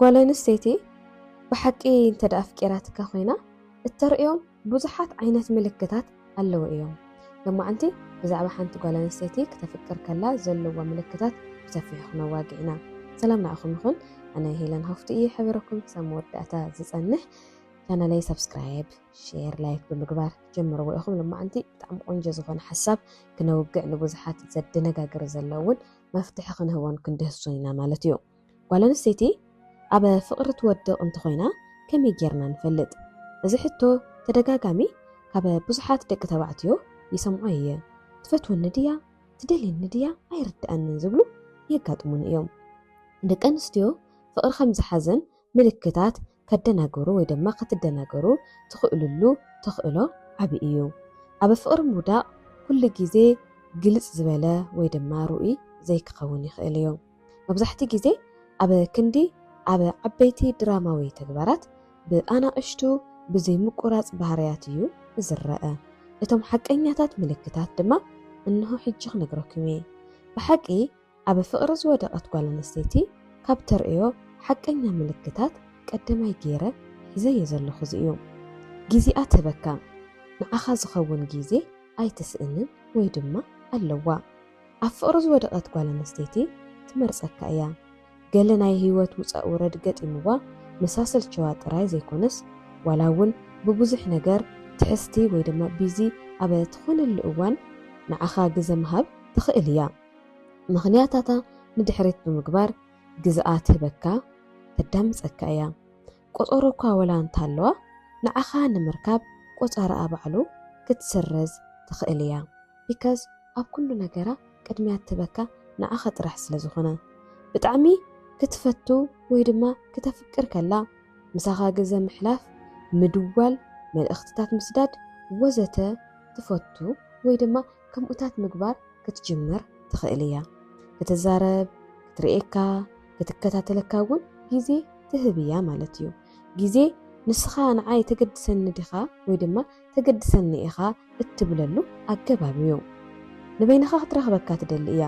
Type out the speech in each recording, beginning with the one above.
ጓል ኣንስተይቲ ብሓቂ እንተደኣፍቂራትካ ኮይና እተርእዮም ብዙሓት ዓይነት ምልክታት ኣለዎ እዮም። ለማዓንቲ ብዛዕባ ሓንቲ ጓል ኣንስተይቲ ክተፍቅር ከላ ዘለዋ ምልክታት ብሰፊሑ ክነዋግዕና። ሰላም ንዓኹም ይኹን። ኣነ ሄለን ሃፍቱ እየ ሕብረኩም ክሳብ መወዳእታ ዝጸንሕ። ቻናለይ ሰብስክራይብ፣ ሼር፣ ላይክ ብምግባር ጀምርዎ ኢኹም። ለማዓንቲ ብጣዕሚ ቆንጆ ዝኾነ ሓሳብ ክነውግዕ ንብዙሓት ዘደነጋግር ዘለውን መፍትሒ ክንህቦን ክንድህሱን ኢና ማለት እዩ። ጓል ኣንስተይቲ ኣብ ፍቕሪ ትወድቕ እንተኾይና ከመይ ጌርና ንፈልጥ? እዚ ሕቶ ተደጋጋሚ ካብ ብዙሓት ደቂ ተባዕትዮ ይሰምዖ እየ። ትፈትወኒ ድያ? ትደልየኒ ድያ? ኣይርድኣንን ዝብሉ የጋጥሙን እዮም። ደቂ ኣንስትዮ ፍቕሪ ከም ዝሓዘን ምልክታት ከደናገሩ ወይ ድማ ክትደናገሩ ትኽእልሉ ትኽእሎ ዓቢ እዩ። ኣብ ፍቕሪ ምውዳቕ ኩሉ ግዜ ግልጽ ዝበለ ወይ ድማ ሩኡይ ዘይክኸውን ይኽእል እዩ። መብዛሕትኡ ግዜ ኣብ ክንዲ ኣብ ዓበይቲ ድራማዊ ተግባራት ብኣናእሽቱ ብዘይምቁራጽ ባህርያት እዩ ዝረአ። እቶም ሓቀኛታት ምልክታት ድማ እንሆ ሕጂ ክነግረኩም እየ። ብሓቂ ኣብ ፍቕሪ ዝወደቐት ጓል ኣንስተይቲ ካብ ተርእዮ ሓቀኛ ምልክታት ቀዳማይ ገይረ ሒዘየ ዘለኹ እዚ እዩ። ጊዜኣ ትበካ ንዓኻ ዝኸውን ግዜ ኣይትስእንን ወይ ድማ ኣለዋ። ኣብ ፍቕሪ ዝወደቐት ጓል ኣንስተይቲ ትመርጸካ እያ። ገለ ናይ ህይወት ውፃእ ውረድ ገጢምዋ መሳሰል ቸዋ ጥራይ ዘይኮነስ ዋላ እውን ብብዙሕ ነገር ትሕስቲ ወይ ድማ ቢዚ ኣብ ትኾነሉ እዋን ንዓኻ ግዜ ምሃብ ትኽእል እያ። ምኽንያታታ ንድሕሪት ብምግባር ግዝኣ ትህበካ ተዳምፀካ እያ። ቆፀሮ እኳ ወላ እንታለዋ ንዓኻ ንምርካብ ቆፀረኣ ባዕሉ ክትስረዝ ትኽእል እያ። ቢካዝ ኣብ ኩሉ ነገራ ቅድሚያ ትህበካ ንዓኻ ጥራሕ ስለ ዝኾነ ብጣዕሚ ክትፈቱ ወይ ድማ ክተፍቅር ከላ ምሳኻ ግዜ ምሕላፍ፣ ምድዋል፣ መልእኽትታት ምስዳድ ወዘተ ትፈቱ ወይ ድማ ከምኡታት ምግባር ክትጅምር ትኽእል እያ። ክትዛረብ፣ ክትርኤካ፣ ክትከታተለካ እውን ግዜ ትህብ እያ ማለት እዩ። ግዜ ንስኻ ንዓይ ተገድሰኒ ዲኻ ወይ ድማ ተገድሰኒ ኢኻ እትብለሉ ኣገባብ እዩ። ንበይንኻ ክትረኽበካ ትደሊ እያ።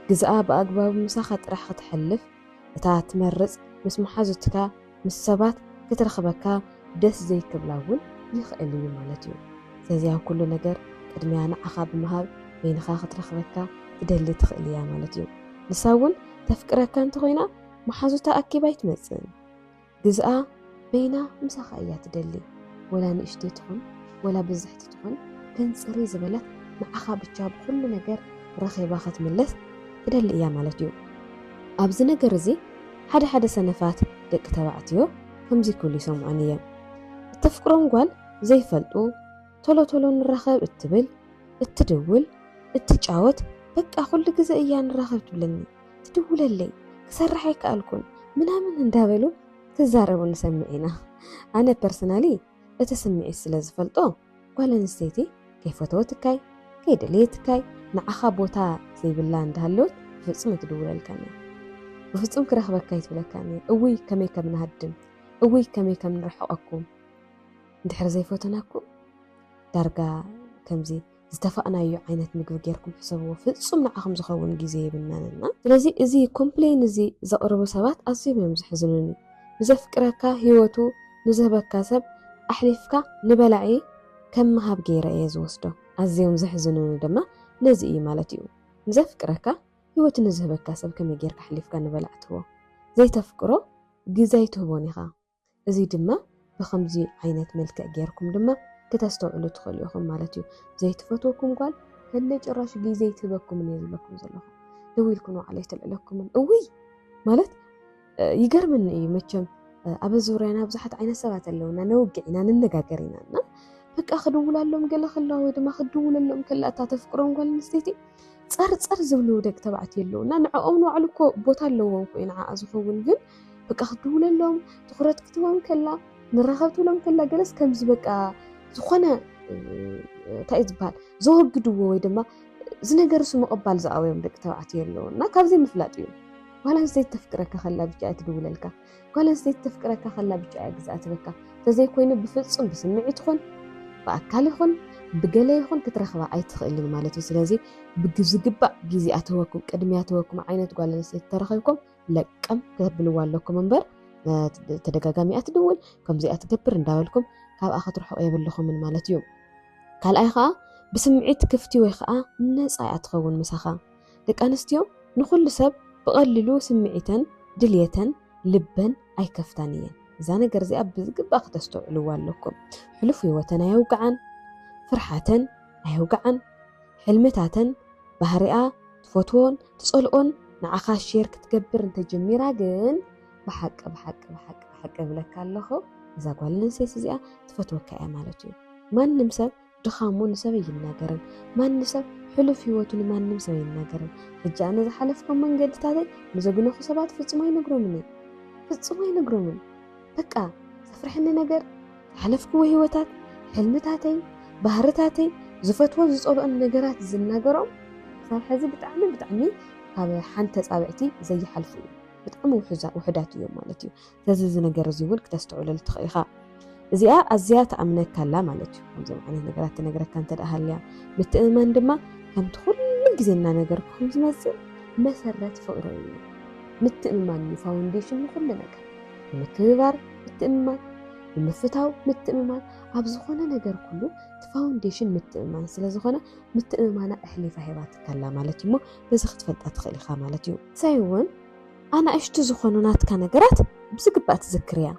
ግዝኣ ብኣግባቡ ምሳኻ ጥራሕ ክትሕልፍ እታ ትመርጽ ምስ መሓዙትካ ምስ ሰባት ክትረኽበካ ደስ ዘይክብላ እውን ይኽእል እዩ ማለት እዩ። ስለዚ ኣብ ኩሉ ነገር ቅድሚያ ንዓኻ ብምሃብ በይንኻ ክትረኽበካ ትደሊ ትኽእል እያ ማለት እዩ። ንሳ እውን ተፍቅረካ እንተኾይና መሓዙታ ኣኪባ ኣይትመጽእን። ግዝኣ በይና ምሳኻ እያ ትደሊ። ወላ ንእሽቲ ትኹን ወላ ብዝሕቲ ትኹን ገንፅሪ ዝበለት ንዓኻ ብቻ ብኩሉ ነገር ረኺባ ክትምለስ ትደሊ እያ ማለት እዩ። ኣብዚ ነገር እዚ ሓደ ሰነፋት ደቂ ተባዕትዮ ከምዚ ክብሉ ይሰምዖን እየ። እተፍቅሮም ጓል ዘይፈልጡ ቶሎ ቶሎ ንራኸብ እትብል፣ እትድውል፣ እትጫወት በቃ ኩሉ ግዜ እያ ንራኸብ ትብለኒ፣ ትድውለለይ፣ ክሰርሕ ኣይከኣልኩን ምናምን እንዳበሉ ክዛረቡ ንሰምዕ ኢና። ኣነ ፐርሰናሊ እቲ ስምዒት ስለ ዝፈልጦ ጓል ኣንስተይቲ ከይፈተወትካይ ከይደልየትካይ ንዓኻ ቦታ ዘይብላ እንዳሃለወት ብፍጹም እትድውለልካኒ፣ ብፍጹም ክረኽበካ ይትብለካኒ። እውይ ከመይ ከም ንሃድም፣ እውይ ከመይ ከም ንርሕቐኩም እንድሕር ዘይፈተናኩም ዳርጋ ከምዚ ዝተፋእናዮ ዓይነት ምግቢ ጌርኩም ሕሰብዎ ፍጹም ንዓኹም ዝኸውን ግዜ ይብናንና። ስለዚ እዚ ኮምፕሌን እዚ ዘቕርቡ ሰባት ኣዝዮም እዮም ዝሕዝኑኒ። ንዘፍቅረካ ህይወቱ ንዝህበካ ሰብ ኣሕሊፍካ ንበላዒ ከም ምሃብ ገይረ እየ ዝወስዶ። ኣዝዮም ዘሕዝኑኒ ድማ ነዚ እዩ ማለት እዩ። ንዘፍቅረካ ህይወቱ ንዝህበካ ሰብ ከመይ ጌርካ ኣሕሊፍካ ንበላዕ ትህቦ? ዘይተፍቅሮ ግዜ ትህቦን ኢኻ። እዚ ድማ ብከምዚ ዓይነት መልክዕ ጌርኩም ድማ ክተስተውዕሉ ትኽእሉ ኢኹም ማለት እዩ። ዘይትፈትወኩም ጓል ከለ ጭራሽ ግዜ ትህበኩም እየ ዝብለኩም ዘለኹ። ደው ኢልኩም ዋዕለ ይተልዕለኩምን እውይ ማለት ይገርምኒ እዩ። መቸም ኣብ ዙርያና ብዙሓት ዓይነት ሰባት ኣለውና፣ ነውግዕ ኢና ንነጋገር ኢና እና በቃ ክድውላለሎም ገለ ከለዋ ወይ ድማ ክድውለሎም ከላ እታ ተፍቅሮም ጓል ኣንስተይቲ ፀርፀር ዝብሉ ደቂ ተባዕትዮ ኣለውና። ንዕኦም ንባዕሉ እኮ ቦታ ኣለዎም እኮ ንዓኣ ዝኸውን ግን በቃ ክድውለሎም ትኩረት ክትቦም ከላ ንራኸብ ትብሎም ከላ ገለስ ከምዚ በቃ ዝኾነ እንታይ ዝበሃል ዘወግድዎ ወይ ድማ እዚ ነገር እሱ ምቕባል ዝኣበዮም ደቂ ተባዕትዮ ኣለውና። ካብዚ ምፍላጥ እዩ። ጓል ኣንስተይቲ ተፍቅረካ ከላ ብቻ ትድውለልካ፣ ጓል ኣንስተይቲ ተፍቅረካ ከላ ብቻ ግዝኣ ትበካ። ተዘይኮይኑ ብፍጹም ብስምዒት ይኹን ብኣካል ይኹን ብገለ ይኹን ክትረኽባ ኣይትኽእልን ማለት እዩ። ስለዚ ብዝግባእ ግዜኣ ትህበኩም ቅድሚያ ትህበኩም ዓይነት ጓል ኣንስተይቲ ተረኺብኩም ለቀም ክትብልዋ ኣለኩም እምበር ተደጋጋሚ ኣትድውል ከምዚ ኣትገብር እንዳበልኩም ካብ ኣኸ ትርሕቆ የብልኹምን ማለት እዩ ካልኣይ ከዓ ብስምዒት ክፍቲ ወይ ከዓ ነፃ ኣትኸውን ምሳኻ ደቂ ኣንስትዮ ንኩሉ ሰብ ብቐሊሉ ስምዒተን ድልየተን ልበን ኣይከፍታን እየን እዛ ነገር እዚኣ ብዝግባእ ክተስተውዕልዋ ኣለኩም ሕሉፍ ህይወተን ኣየውግዓን ፍርሓተን ኣየውግዓን ሕልምታተን ባህሪኣ ትፈትዎን ትጸልኦን ንዓኻ ሼር ክትገብር እንተጀሚራ ግን ብሓቂ ብለካ ኣለኹ እዛ ጓል ኣንስተይቲ እዚኣ ትፈትወካ እያ ማለት እዩ ማንም ሰብ ድኻሙ ንሰብ ይናገርን ማንም ሰብ ሕሉፍ ህይወቱ ንማንም ሰብ ይናገርን ሕጂ ኣነ ዝሓለፍኩም መንገድታተይ ንዘግነኹ ሰባት ፍጹም ኣይነግሮምን በቃ ዘፍርሕኒ ነገር ዝሓለፍክዎ ህይወታት ሕልምታተይ ባህርታተይ ዝፈትዎ ዝጸልኦን ነገራት ዝናገሮም ካብ ሕዚ ብጣዕሚ ካብ ሓንቲ ጻብዕቲ ዘይሓልፉ ብጣዕሚ ውሕዳት እዮም ማለት እዩ ስለዚ እዚ ነገር እዚ እውን ክተስተውዕል ትኽእል ኢኻ እዚኣ ኣዝያ ተኣምነካ ኣላ ማለት እዩ ከምዚ ዓይነት ነገራት ትነግረካ እንተደኣሃልያ ምትእምማን ድማ ከምቲ ኩሉ ግዜ እናነገርኩም ዝመጽእ መሰረት ፍቕሪ እዩ ምትእምማን እዩ ፋውንዴሽን ንኩሉ ነገር ምክብባር ምትእምማን ንምፍታው ምትእምማን ኣብ ዝኾነ ነገር ኩሉ ፋውንዴሽን ምትእምማን ስለዝኾነ ምትእምማና ኣሕሊፋ ሂባት ካላ ማለት እዩ በዚ ክትፈልጣ ትኽእል ኢኻ ማለት እዩ ሳይ እውን ኣናእሽቱ ዝኾኑ ናትካ ነገራት ብዝግባእ ትዝክር እያ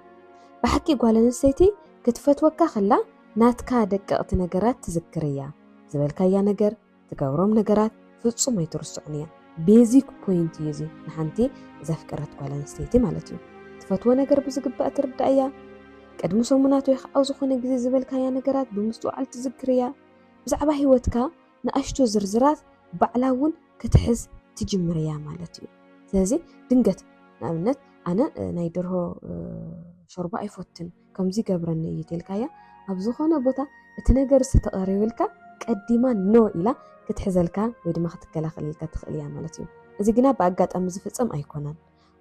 ብሓቂ ጓል ኣንስተይቲ ክትፈትወካ ከላ ናትካ ደቀቕቲ ነገራት ትዝክር እያ ዝበልካያ ነገር ትገብሮም ነገራት ፍጹም ኣይትርስዑን እያ ቤዚክ ፖይንት እዩ እዚ ንሓንቲ ዘፍቀረት ጓል ኣንስተይቲ ማለት እዩ ትፈትዎ ነገር ብዝግባእ ትርዳእ እያ ቅድሚ ሰሙናት ወይ ከዓ ዝኾነ ግዜ ዝበልካያ ነገራት ብምስትውዓል ትዝክር እያ ብዛዕባ ህይወትካ ንኣሽቱ ዝርዝራት ባዕላ እውን ክትሕዝ ትጅምር እያ ማለት እዩ ስለዚ ድንገት ንኣብነት ኣነ ናይ ደርሆ ሾርባ ኣይፈትን ከምዚ ገብረኒ እዩ ትልካያ ኣብ ዝኾነ ቦታ እቲ ነገር ዝተቐሪብልካ ቀዲማ ኖ ኢላ ክትሕዘልካ ወይ ድማ ክትከላኸለልካ ትኽእል እያ ማለት እዩ እዚ ግና ብኣጋጣሚ ዝፍጸም ኣይኮነን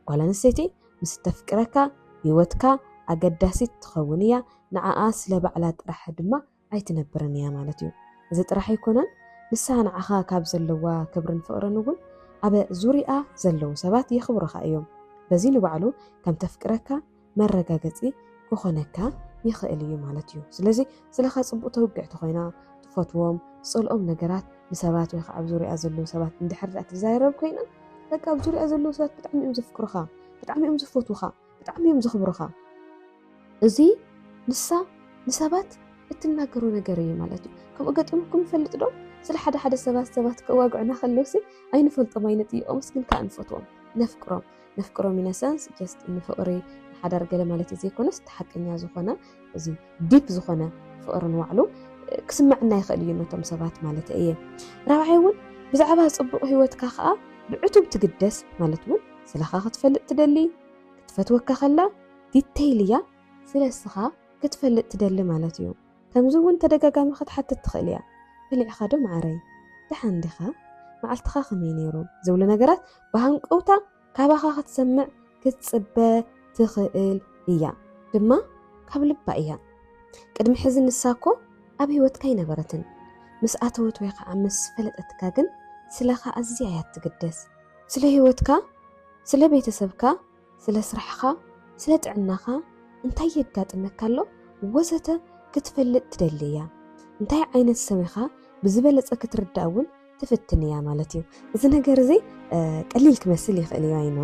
ጓል ኣንስተይቲ ምስ ተፍቅረካ ህይወትካ ኣገዳሲት ትኸውን እያ ንዓኣ ስለ ባዕላ ጥራሕ ድማ ኣይትነብርን እያ ማለት እዩ እዚ ጥራሕ ኣይኮነን ንሳ ንዓኻ ካብ ዘለዋ ክብርን ፍቕርን እውን ኣብ ዙርያ ዘለው ሰባት የኽብሩኻ እዮም በዚ ንባዕሉ ከም ተፍቅረካ መረጋገፂ ክኾነካ ይኽእል እዩ ማለት እዩ ስለዚ ስለኻ ጽቡቕ ተውግዕቲ ኮይና ትፈትዎም ጽልኦም ነገራት ንሰባት ወይ ከዓ ኣብ ዙርያ ዘለው ሰባት እንድሕር ትዛረብ ኮይና በቃ ኣብ ዙርያ ዘለው ሰባት ብጣዕሚ እዮም ዘፍቅሩኻ ብጣዕሚ እዮም ዝፈትዉኻ ብጣዕሚ እዮም ዝኽብሩኻ እዚ ንሳ ንሰባት እትናገሩ ነገር እዩ ማለት እዩ ከምኡ ገጢሙኩም ይፈልጥ ዶ ስለ ሓደ ሰባት ከዋግዑና ከለውሲ ኣይንፈልጦም ኣይነጥይቆምስ ግን ከዓ ንፈትዎም ነፍቅሮም ኢነሰንስ ጀስት ንፍቕሪ ሓዳር ገለ ማለት እዩ ዘይኮነስ ተሓቀኛ ዝኾነ እዚ ዲፕ ዝኾነ ፍቕርን ዋዕሉ ክስማዕና ይኽእል እዩ ነቶም ሰባት ማለት እየ ራብዓይ እውን ብዛዕባ ጽቡቕ ህይወትካ ከዓ ብዕቱብ ትግደስ ማለት እውን ስለኻ ክትፈልጥ ትደሊ ክትፈትወካ ከላ ዲቴይል እያ ስለስኻ ክትፈልጥ ትደሊ ማለት እዩ ከምዚ እውን ተደጋጋሚ ክትሓትት ትኽእል እያ ብሊዕኻ ዶ ማዕረይ ደሓን ዲኻ መዓልትኻ ከመይ ነይሩ ዝብሉ ነገራት ብሃንቀውታ ካባኻ ክትሰምዕ ክትጽበ ትኽእል እያ ድማ ካብ ልባ እያ ቅድሚ ሕዚ ንሳኮ ኣብ ህይወትካ ይነበረትን ምስ ኣተወት ወይ ከዓ ምስ ፈለጠትካ ግን ስለኻ ኣዝያ እያ ትግደስ ስለ ህይወትካ ስለ ቤተሰብካ ስለ ስራሕኻ ስለ ጥዕናኻ እንታይ የጋጥመካ ኣሎ ወዘተ ክትፈልጥ ትደሊ እያ እንታይ ዓይነት ሰሚኻ ብዝበለፀ ክትርዳእ እውን ትፍትን እያ ማለት እዩ እዚ ነገር እዚ ቀሊል ክመስል ይኽእል እዩ አይኖ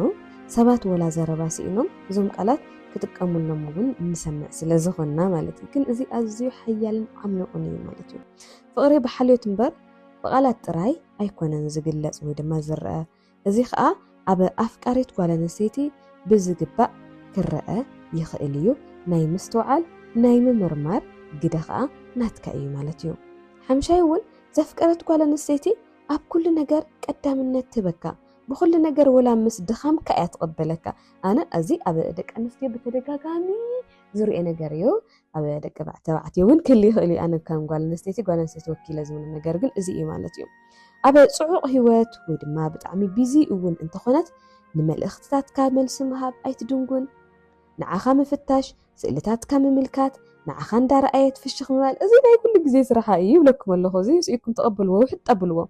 ሰባት ወላ ዘረባ ሲኢኖም እዞም ቃላት ክትጥቀሙሎም እውን እንሰምዕ ስለ ዝኾንና ማለት እዩ ግን እዚ ኣዝዩ ሓያልን ዓሚቑን እዩ ማለት እዩ ፍቕሪ ብሓልዮት እምበር ብቓላት ጥራይ ኣይኮነን ዝግለጽ ወይ ድማ ዝርአ እዚ ከዓ ኣብ ኣፍቃሪት ጓል ኣንስተይቲ ብዝግባእ ክረአ ይኽእል እዩ ናይ ምስትውዓል ናይ ምምርማር ግደ ከዓ ናትካ እዩ ማለት እዩ ሓምሻይ እውን ዘፍቀረት ጓል ኣንስተይቲ ኣብ ኩሉ ነገር ቀዳምነት ትበካ ብኩሉ ነገር ወላ ምስ ድኻምካ እያ ትቕበለካ ኣነ እዚ ኣብ ደቂ ኣንስትዮ ብተደጋጋሚ ዝርአ ነገር እዩ ኣብ ደቂ ተባዕትዮ እውን ክህሉ ይኽእል እዩ ኣነ ከም ጓል ኣንስተይቲ ወኪለ ዝብሉ ነገር ግን እዚ እዩ ማለት እዩ ኣብ ጽዑቕ ህይወት ወይ ድማ ብጣዕሚ ቢዚ እውን እንተኾነት ንመልእኽትታትካ መልሲ ምሃብ ኣይትድንጉን ንዓኻ ምፍታሽ ስእልታትካ ምምልካት ንዓኻ እንዳረኣየት ፍሽኽ ምባል እዚ ናይ ኩሉ ግዜ ስራሓ እዩ ይብለኩም ኣለኹ እዚ ስኢኩም ተቐበልዎ ሕጣብልዎ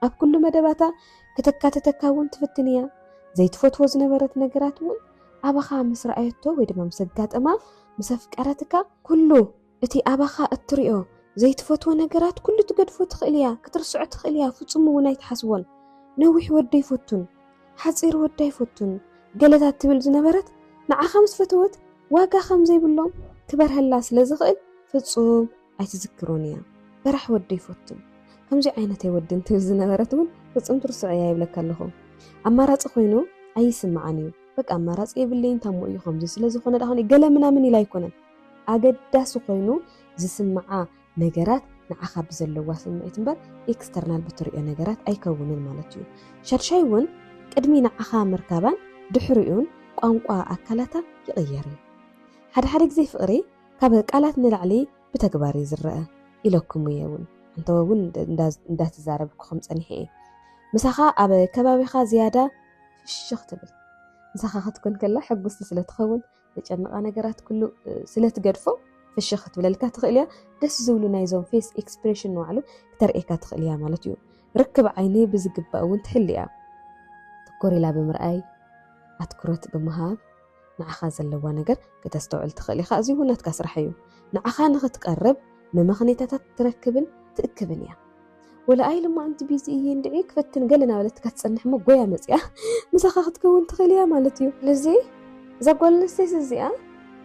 ኣብ ኩሉ መደባታ ከተካተተካ እውን ትፍትን እያ ዘይትፈትዎ ዝነበረት ነገራት እውን ኣባኻ ምስ ረኣየቶ ወይ ድማ ምስ ኣጋጠማ ምስ ኣፍቀረትካ ኩሉ እቲ ኣባኻ እትሪኦ ዘይትፈትዎ ነገራት ኩሉ ትገድፎ ትኽእል እያ ክትርስዖ ትኽእል እያ ፍጹም እውን ኣይትሓስቦን ነዊሕ ወዲ ይፈቱን ሓፂር ወዲ ኣይፈቱን ገለታት ትብል ዝነበረት ንዓኻ ምስ ፈተወት ዋጋ ከም ዘይብሎም ክበርህላ ስለ ዝኽእል ፍጹም ኣይትዝክሮን እያ በራሕ ወዲ ይፈቱን ከምዚ ዓይነት ኣይወድን ትብል ዝነበረት እውን ፍጹም ትርስዖ እያ ይብለካ ኣለኹ ኣማራፂ ኮይኑ ኣይስምዓን እዩ በቃ ኣማራፂ የብለይን ታሞ እዩ ከምዚ ስለ ዝኾነ ዳኾነ ገለ ምናምን ኢላ ኣይኮነን ኣገዳሲ ኮይኑ ዝስምዓ ነገራት ንዓኻ ብዘለዋ ስምዒት እምበር ኤክስተርናል ብትሪኦ ነገራት ኣይከውንን ማለት እዩ ሻድሻይ እውን ቅድሚ ንዓኻ ምርካባን ድሕሪኡን ቋንቋ ኣካላታ ይቕየር እዩ ሓደ ግዜ ፍቕሪ ካብ ቃላት ንላዕሊ ብተግባር ዝረአ ኢለኩም እየ እውን እንተወ እውን እንዳትዛረብኩኹም ፀኒሐ እየ ምሳኻ ኣብ ከባቢኻ ዝያዳ ፍሽኽ ትብል ምሳኻ ክትኮን ከላ ሕጉስቲ ስለ ትኸውን ዘጨነቓ ነገራት ኩሉ ስለ ትገድፎ ፍሽኽ ትብለልካ ትኽእል እያ ደስ ዝብሉ ናይዞም ፌስ ኤክስፕሬሽን ንባዕሉ ክተርእየካ ትኽእል እያ ማለት እዩ ርክብ ዓይኒ ብዝግባእ እውን ትሕሊ እያ ትኩር ኢላ ብምርኣይ ኣትኩረት ብምሃብ ንዓኻ ዘለዋ ነገር ከተስተውዕል ትኽእል ኢኻ እዚ እውን ናትካ ስራሕ እዩ ንዓኻ ንኽትቀርብ መምኽኔታታት ትረክብን ትእክብን እያ ወላ ኣይ ልማ ኣንቲ ቢዚ እየ እንድዒ ክፈትን ገለ ናበለትካ ትፀንሕ ሞ ጎያ መፅያ ምሳኻ ክትከውን ትኽእል እያ ማለት እዩ ስለዚ እዛ ጓል ኣንስተይቲ እዚኣ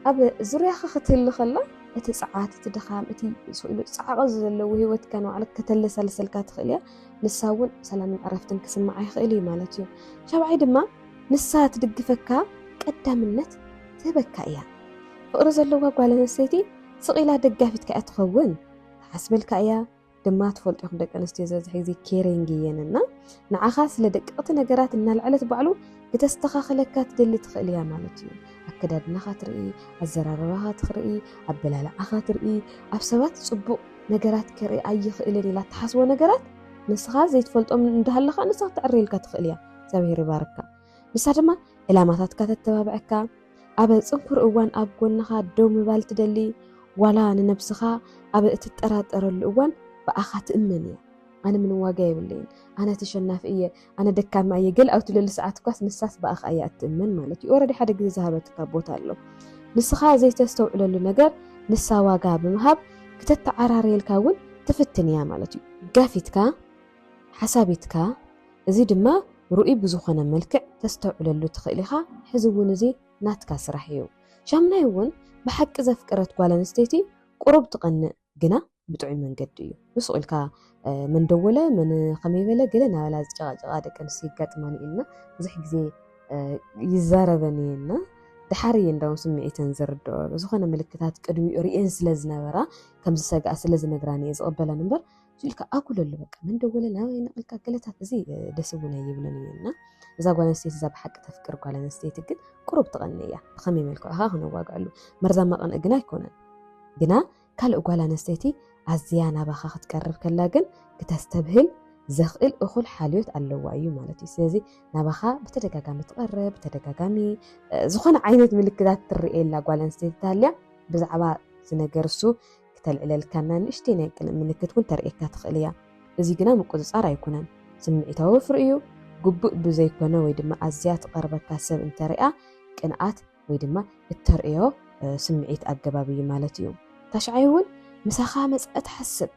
ኣብ ዙርያኻ ክትህሊ ከላ እቲ ፀዓት እቲ ድኻም እቲ ስኢሉ ፃዕቆ ዘለዎ ሂወትካ ንባዕልክ ከተለሳልሰልካ ትኽእል እያ ንሳ እውን ሰላምን ዕረፍትን ክስምዓ ይኽእል እዩ ማለት እዩ ሻብዓይ ድማ ንሳ ትድግፈካ ቀዳምነት ትህበካ እያ ፍቕሪ ዘለዋ ጓል ኣንስተይቲ ስቂላ ደጋፊትካ እያ ትኸውን ተሓስበልካ እያ ድማ ትፈልጥኩም ደቂ ኣንስትዮ ዝበዝሕ ግዜ ኬሪንግ እየንና ንዓኻ ስለ ደቀቕቲ ነገራት እናልዕለት ባዕሉ ከተስተኻኽለካ ትደሊ ትኽእል እያ ማለት እዩ ኣከዳድናኻ ትርኢ ኣዘራርባኻ ትርኢ ኣበላልዓኻ ትርኢ ኣብ ሰባት ፅቡቕ ነገራት ክርኢ ኣይኽእልን ኢላ ትሓስቦ ነገራት ንስኻ ዘይትፈልጦም እንዳሃለኻ ንስኻ ትዕርየልካ ትኽእል እያ እግዚአብሔር ይባርካ ንሳ ድማ ዕላማታትካ ተተባብዐካ ኣብ ፅንኩር እዋን ኣብ ጎንኻ ደው ምባል ትደሊ ዋላ ንነብስኻ ኣብ እትጠራጠረሉ እዋን በኣኻ ትእመን እያ ኣነ ምን ዋጋ የብለይን ኣነ ተሸናፊ እየ ኣነ ደካማ እየ ገል ኣብ ትልል ሰዓት ኳስ ንሳስ በኣኻ እያ እትእመን ማለት እዩ ኦረዲ ሓደ ግዜ ዝሃበትካ ቦታ ኣሎ ንስኻ ዘይተስተውዕለሉ ነገር ንሳ ዋጋ ብምሃብ ክተተዓራርየልካ እውን ትፍትን እያ ማለት እዩ ጋፊትካ ሓሳቢትካ እዚ ድማ ሩኢ ብዝኾነ መልክዕ ተስተውዕለሉ ትኽእል ኢኻ ሕዚ እውን እዚ ናትካ ስራሕ እዩ ሻምናይ እውን ብሓቂ ዘፍቀረት ጓል ኣንስተይቲ ቁሩብ ትቐንእ ግና ብጥዑይ መንገዲ እዩ ምስ ኢልካ መን ደወለ መን ከመይ በለ ገለ ናበላ ዝጨቃጨቃ ደቂ ኣንስትዮ ይጋጥማን ኢልና ብዙሕ ግዜ ይዛረበን እየና ድሓር እየ እንዳውን ስምዒተን ዝርድኦ ዝኾነ ምልክታት ቅድሚኡ ርአን ስለ ዝነበራ ከም ዝሰግኣ ስለ ዝነግራን እየ ዝቕበለን እምበር ኢልካ ኣጉለሉ በቃ መን ደወለ ናበይ ነቕልካ ገለታት እዚ ደስ እውን ኣይብለን እየና እዛ ጓል ኣንስተይቲ እዛ ብሓቂ ተፍቅር ጓል ኣንስተይቲ ግን ቁሩብ ትቐንእ እያ ብኸመይ መልክዑኻ ክነዋግዐሉ መርዛማ ቀንኢ ግና ኣይኮነን ግና ካልእ ጓል ኣንስተይቲ ኣዝያ ናባኻ ክትቀርብ ከላ ግን ክተስተብህል ዘኽእል እኹል ሓልዮት ኣለዋ እዩ ማለት እዩ ስለዚ ናባኻ ብተደጋጋሚ ትቐርብ ብተደጋጋሚ ዝኾነ ዓይነት ምልክታት ትርኤላ ጓል ኣንስተይቲ ታልያ ብዛዕባ ዝነገር እሱ ክተልዕለልካና ንእሽተይ ናይ ቅልእ ምልክት እውን ተርእየካ ትኽእል እያ እዚ ግና ምቁፅፃር ኣይኮነን ስምዒታዊ ፍሪ እዩ ግቡእ ብዘይኮነ ወይ ድማ ኣዝያ ትቐርበካ ሰብ እንተሪኣ ቅንኣት ወይ ድማ እተርእዮ ስምዒት ኣገባብ እዩ ማለት እዩ ታሽዓይ እውን ምሳኻ መፅአ ትሓስብ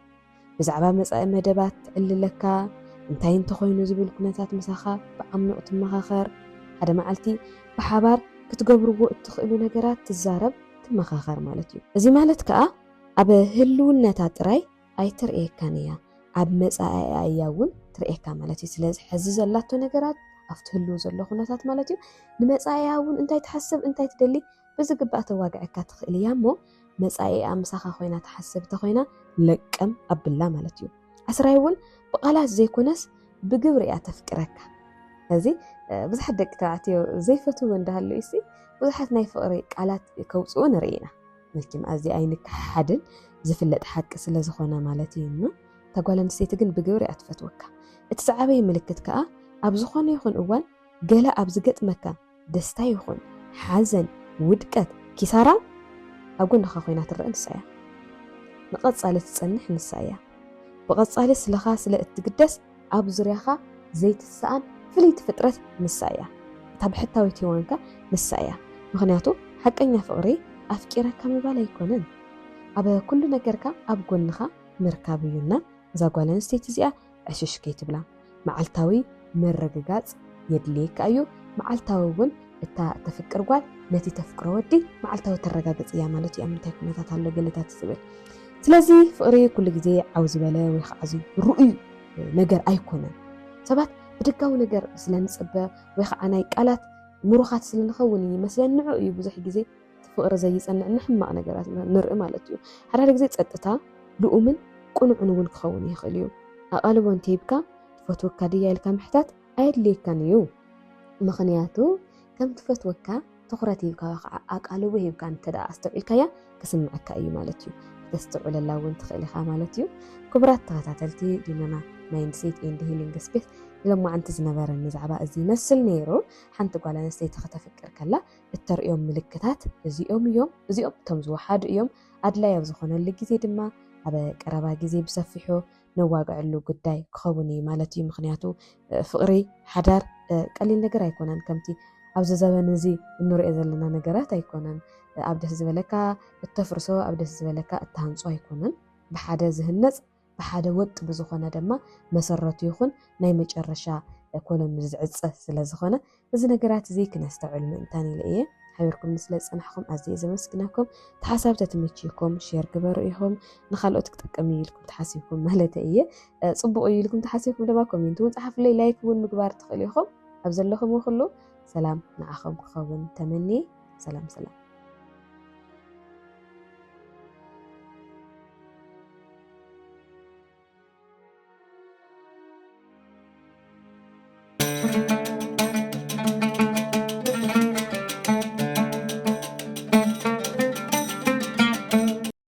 ብዛዕባ መፃኢ መደባት ትዕልለካ እንታይ እንተኾይኑ ዝብል ኩነታት ምሳኻ ብዓሚቕ ትመኻኸር ሓደ መዓልቲ ብሓባር ክትገብርዎ እትኽእሉ ነገራት ትዛረብ ትመኻኸር ማለት እዩ እዚ ማለት ከዓ ኣብ ህልውነታ ጥራይ ኣይትርእየካን እያ ኣብ መፃኢኣ እያ እውን ትርእየካ ማለት እዩ ስለዚ ሕዚ ዘላቶ ነገራት ኣብቲ ህልው ዘሎ ኩነታት ማለት እዩ ንመፃኢኣ እውን እንታይ ትሓስብ እንታይ ትደሊ ብዝግባእ ተዋግዐካ ትኽእል እያ እሞ መፃኢኣ ምሳኻ ኮይና ትሓስብ ተኾይና ለቀም ኣብላ ማለት እዩ ኣስራይ እውን ብቓላት ዘይኮነስ ብግብሪ እያ ተፍቅረካ ስለዚ ብዙሓት ደቂ ተባዕትዮ ዘይፈትዎ እንዳሃለዩ እሲ ብዙሓት ናይ ፍቕሪ ቃላት ከውፅኡ ንርኢና መቸም ኣዝዩ ኣይንከሓድን ዝፍለጥ ሓቂ ስለ ዝኾነ ማለት እዩ እሞ እታ ጓል ኣንስተይቲ ግን ብግብሪ እያ ትፈትወካ እቲ ዝዓበየ ምልክት ከዓ ኣብ ዝኾነ ይኹን እዋን ገለ ኣብ ዝገጥመካ ደስታ ይኹን ሓዘን ውድቀት ኪሳራ ኣብ ጎንኻ ኮይና ትረአ ንሳ እያ ንቐፃሊ ትፀንሕ ንሳ እያ ብቐፃሊ ስለኻ ስለ እትግደስ ኣብ ዙርያኻ ዘይትሰኣን ፍልይቲ ፍጥረት ንሳ እያ እታ ብሕታዊት ሂወንካ ንሳ እያ ምክንያቱ حقኛ ፍቅሪ ኣፍቂረካ ምባል ኣይኮነን ኣብ ኩሉ ነገርካ ኣብ ጎንኻ ምርካብ እዩና እዛ ጓል ኣንስተይቲ እዚኣ ዕሽሽ ከይትብላ መዓልታዊ መረጋጋጽ የድልየካ እዩ መዓልታዊ እውን እታ ተፍቅር ጓል ነቲ ተፍቅሮ ወዲ መዓልታዊ ተረጋግጽ እያ ማለት እዩ ኣምንታይ ኩነታት ኣሎ ገለታት ትብል ስለዚ ፍቅሪ ኩሉ ግዜ ዓው ዝበለ ወይ ከዓ ሩኡይ ነገር ኣይኮነን ሰባት ብድጋዊ ነገር ስለንጽበ ወይ ከዓ ናይ ቃላት ምሩኻት ስለንኸውን ይመስለን ንዑ እዩ ብዙሕ ግዜ ፍቅሪ ዘይጸንዕና ሕማቕ ነገራት ንርኢ ማለት እዩ ሓደ ግዜ ጸጥታ ልኡምን ቁኑዕን እውን ክኸውን ይኽእል እዩ ኣቓልቦ እንተይብካ ትፈትወካ ድያ ኢልካ ምሕታት ኣየድልየካን እዩ ምክንያቱ ከም ትፈትወካ ትኹረት ሂብካ ከዓ ኣቃልቦ ሂብካ እንተዳ ኣስተውዒልካያ ክስምዓካ እዩ ማለት እዩ ተስተውዕለላ እውን ትኽእል ኢኻ ማለት እዩ ክቡራት ተኸታተልቲ ዲናና ማይንድሴት ኤንድ ሂሊንግ ስፔስ ለማዓንቲ ዝነበረኒ ዛዕባ እዚ ይመስል ነይሩ ሓንቲ ጓል ኣንስተይቲ ከተፍቅር ከላ እተርእዮም ምልክታት እዚኦም እቶም ዝወሓዱ እዮም ኣድላይ ኣብ ዝኾነሉ ግዜ ድማ ኣብ ቀረባ ግዜ ብሰፊሑ ነዋግዕሉ ጉዳይ ክኸውን እዩ ማለት እዩ ምክንያቱ ፍቅሪ ሓዳር ቀሊል ነገር ኣይኮነን ከምቲ ኣብዚ ዘበን እዚ እንሪኦ ዘለና ነገራት ኣይኮነን ኣብ ደስ ዝበለካ እተፍርሶ ኣብ ደስ ዝበለካ እተሃንጾ ኣይኮነን ብሓደ ዝህነጽ ብሓደ ወጥ ብዝኾነ ድማ መሰረቱ ይኹን ናይ መጨረሻ ኮሎን ዝዕጸ ስለ ዝኾነ እዚ ነገራት እዚ ክነስተውዕል ምእንታን ኢለ ሓቢርኩም ስለ ጽናሕኩም ኣዝየ ዘመስግናኩም ተሓሳብ ተትምችይኩም ሼር ግበሩ ኢኹም ንኻልኦት ክጠቅም ኢልኩም ተሓሲብኩም ማለት እየ ጽቡቕ ኢልኩም ተሓሲብኩም ድማ ኮሜንት እውን ጻሕፉለይ ላይክ እውን ምግባር ትኽእሉ ኢኹም ኣብ ዘለኹም ኩሉ ሰላም ንዓኹም ክኸውን ተመኒ ሰላም